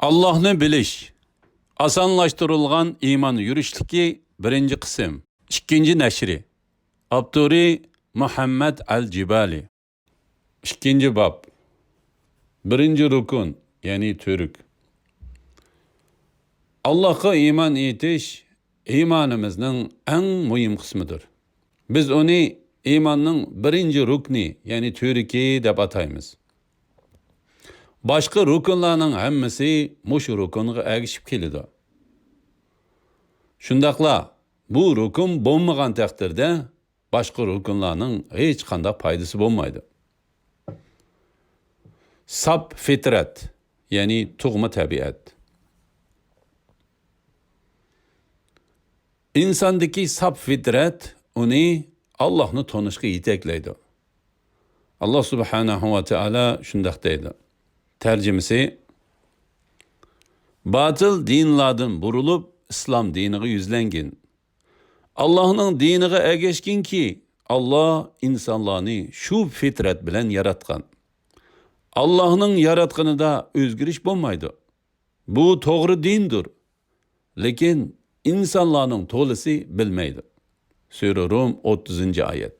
Allah'ını bilish. Asonlashtirilgan iymon yurishligi birinchi qism. Ikkinchi nashri. Abduri Muhammad al-Jibali. İkinci bab. Birinci rukun, yani türk. Allah'a iman etish iymonimizning eng muhim qismidir. Biz onu imanning birinchi rukni, yani türki deb ataymiz. Başka rukunlarning hammasi mushu rukunga ergishib keladi. Shundaqla bu rukun bo'lmagan taqdirda başka rukunlarning hech qanday foydasi bo'lmaydi. Sap fitrat, yani tug'ma tabiat. İnsandaki sap fitrat uni Allah'ni tanishga yetaklaydi. Allah subhanahu wa ta'ala shundaq deydi. Tercümesi, batıl dinlardan burulup İslam diniga yüzlengin. Allah'ın diniga ergeşkin ki Allah insanlarını şu fitret bilen yaratkan. Allah'ın yaratkanıda özgürüş bulmaydı. Bu doğru dindir. Lekin insanların tolisi bilmeydi. Sure Rum 30. ayet.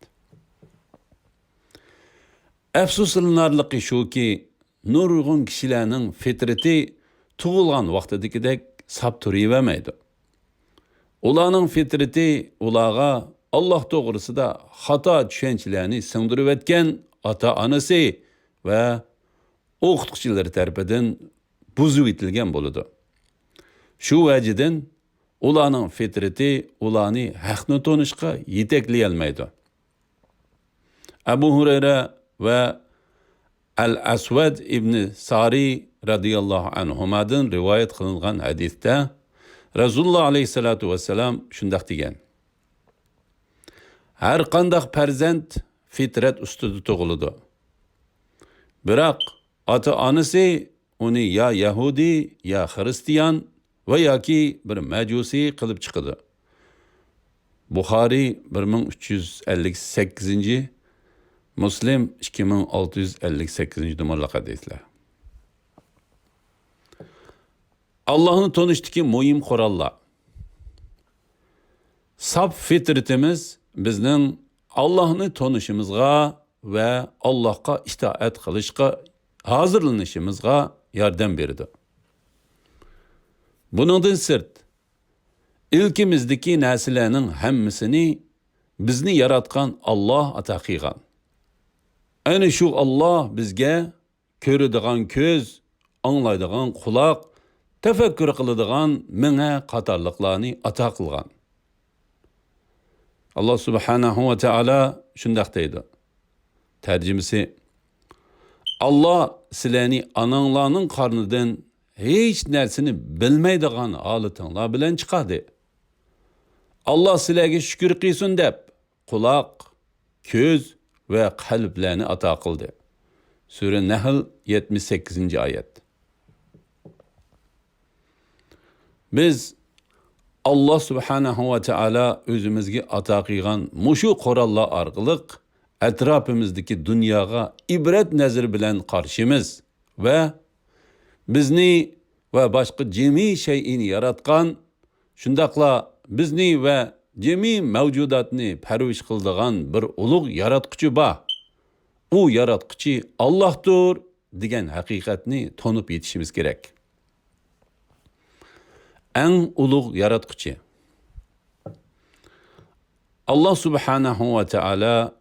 Efsuslanarlıqı şu ki nurg'un kishilarning fitrati tug'ilgan vaqtidagidek sap turavermaydi. Ularning fitrati ularga Alloh to'g'risida xato tushunchalarni singdirib o'tgan ota-onasi va o'qituvchilar tarafidan buzib etilgan bo'ladi. Shu vajidan ularning fitrati ularni haqni tanishga yetaklay olmaydi. Abu Hurayra va Al-Aswad ibn Sari radıyallahu anhumadan rivayet kılıngan hadiste Resulullah aleyhissalatu vesselam şundaq degan. Her qandaq farzand fitrat ustida tug'iladi. Biroq ota-onasi uni ya Yahudi ya Hristiyan va yoki bir majusi qilib chiqadi. Buxoriy 1358. Muslim 2658. numaralı hadisler. Allah'ın tanıştaki muhim kurallar. Sap fitretimiz bizning Allah'ını tanışımızga ve Allah'a itaat kılışga hazırlanışımızga yardım berdi. Bunundan sırt, ilkimizdeki nesillerinin hammasini bizni yaratgan Allah ata qilgan. Ana şu Allah bizge körüdüğün köz, anlaydıgan kulak, tefekkür kılıdığın mine qatarlıqlarını ata qılgan. Allah subhanahu ve teala şundaq deydi. Tercümesi, Allah sizlerni ananlarının karnıdan hiç nersini bilmeydiğin halıtınlar bilen çıkardı. Allah sizlerge şükür qilsin deb, kulak, köz ve kalplerini ata kıldı. Sure Nahl 78. ayet. Biz Allah subhanahu ve teala özümüzge ata kılgan muşu korallar arqılık etrafımızdaki dünyaya ibret nezir bilen karşımız ve bizni ve başka cemi şeyini yaratkan, şundakla bizni ve cemi mevcudatni perviş kıldığan bir ulug yaratqıcı ba. O yaratqıcı Allah'tır degan haqiqatni tanıp yetişimiz gerek. En ulug yaratqıcı. Allah subhanahu ve teala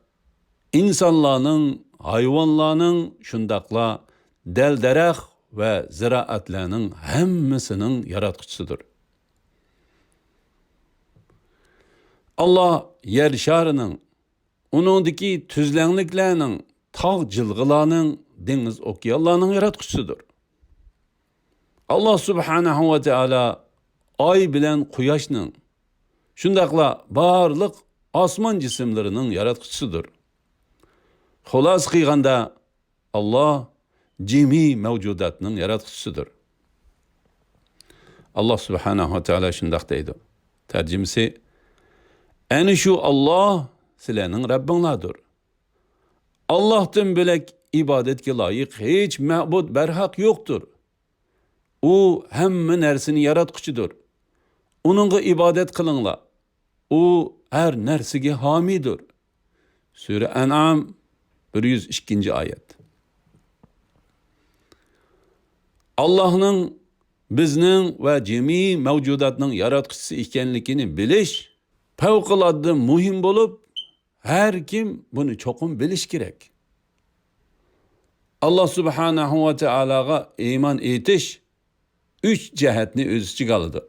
insanların, hayvanların şundakla delderek ve ziraatlarının hemmisinin yaratqıcısıdır. Allah yer şarının, onundaki tüzlenliklerinin, tağ cılgılarının, deniz okyanlarının yaratqıcısıdır. Allah subhanahu ve teala ay bilen kuyaşının, şundakla barlık asman cisimlerinin yaratqıcısıdır. Xulas qilganda Allah cemi mevcudatının yaratqıcısıdır. Allah subhanahu ve teala şundaq deydi. Tercümesi, yani şu Allah sizlerinin Rabbinlardır. Allah'tan bölek ibadetke layık hiç ma'bud berhak yoktur. U hamma narsani yaratquchidir. Uningga ibodat qilinglar. U her narsaga homidir. Sura An'am 102-oyat. Allohning bizning va jami mavjudotning yaratquchisi ekanligini bilish favqulodda muhim bo'lib, har kim buni cho'qim bilish kerak. Allah subhanahu va taologa iymon etish 3 jihatni o'z ichiga oladi.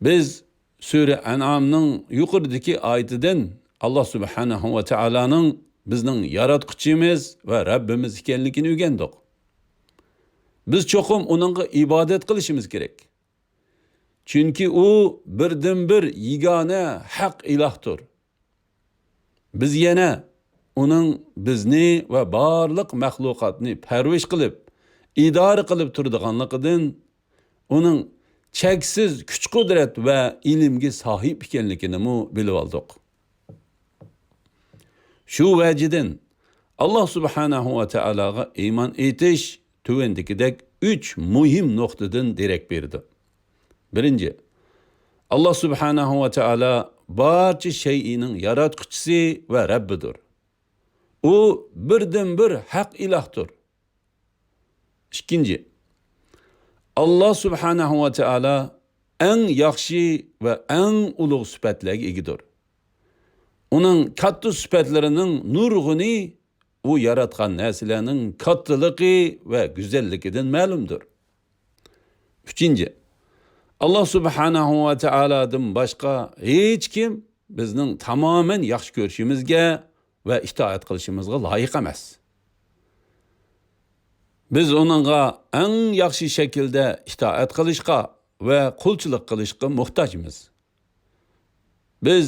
Biz Sura An'amning yuqoridagi oyatidan Allah subhanahu va taoloning bizning yaratquchimiz va Rabbimiz ekanligini o'rgandik. Biz cho'qim uningga ibodat qilishimiz kerak. Chunki u birdan bir yagona haq ilohdir. Biz yana uning bizni va barliq maxluqotni parvish qilib, idora qilib turadiganligidan, uning cheksiz kuch-qudrat va ilmga sahib ekanligini bilib oldik. Shu vajidan Allah subhanahu va taologa iymon etish tuvandagidek 3 muhim nuqtadan derak berdi. Birinchi, Allah subhanahu va taolo barcha shay'ining yaratquchisi va Rabbidir. U birdan bir haq ilohdir. Ikkinchi, Allah subhanahu va taolo eng yaxshi va eng ulug' sifatlarga egidir. Uning katta sifatlarining nurg'uni u yaratgan narsalarning kattaligi va go'zalligidan ma'lumdir. Uchinchi, Allah subhanahu va taolodan boshqa hech kim bizning tamoman yaxshi ko'rishimizga va itoat qilishimizga loyiq emas. Biz onunğa eng yaxshi shaklda itoat qilishga va qulchilik qilishga muhtojmiz. Biz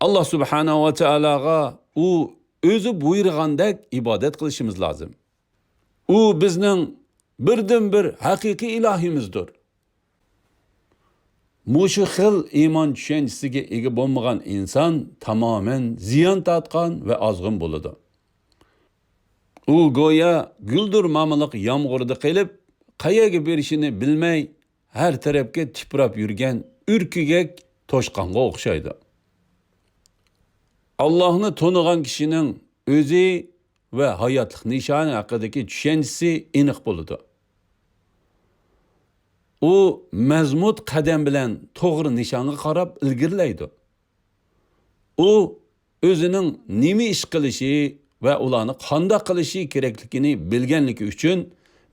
Allah subhanahu va taologa u o'zi buyurgandek ibodat qilishimiz lozim. U bizning birdan bir haqiqiy ilohimizdir. Mushu xil iymon tushunchasiga ega bo'lmagan inson tamoman ziyon tortgan va ozg'in bo'ladi. U go'yo guldur mamliq yomg'irda qilib, qayerga berishini bilmay, har tarafga tiprab yurgan urkigak toshqonga o'xshaydi. Allohni tonigan kishining o'zi va hayotlik nishoni haqidagi tushunchasi aniq bo'ladi. U mazmut qadam bilan to'g'ri nishonga qarab ilgirlaydi. U o'zining nima ish qilishi va ularni qanday qilishi kerakligini bilganligi uchun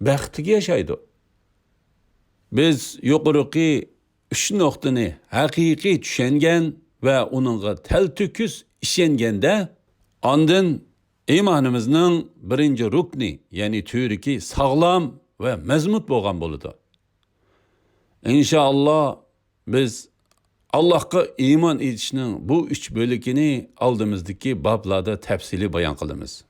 baxtli yashaydi. Biz yuqorqi 3 nuqtani haqiqiy tushungan va uningga taltukuz ishonganda, ondan iymonimizning birinchi rukni, ya'ni to'riki sog'lom va mazmut bo'lgan bo'ladi. İnşallah biz Allah'a iman etishning bu 3 bo'ligini oldimizdagi bablarda tafsili bayon qilamiz.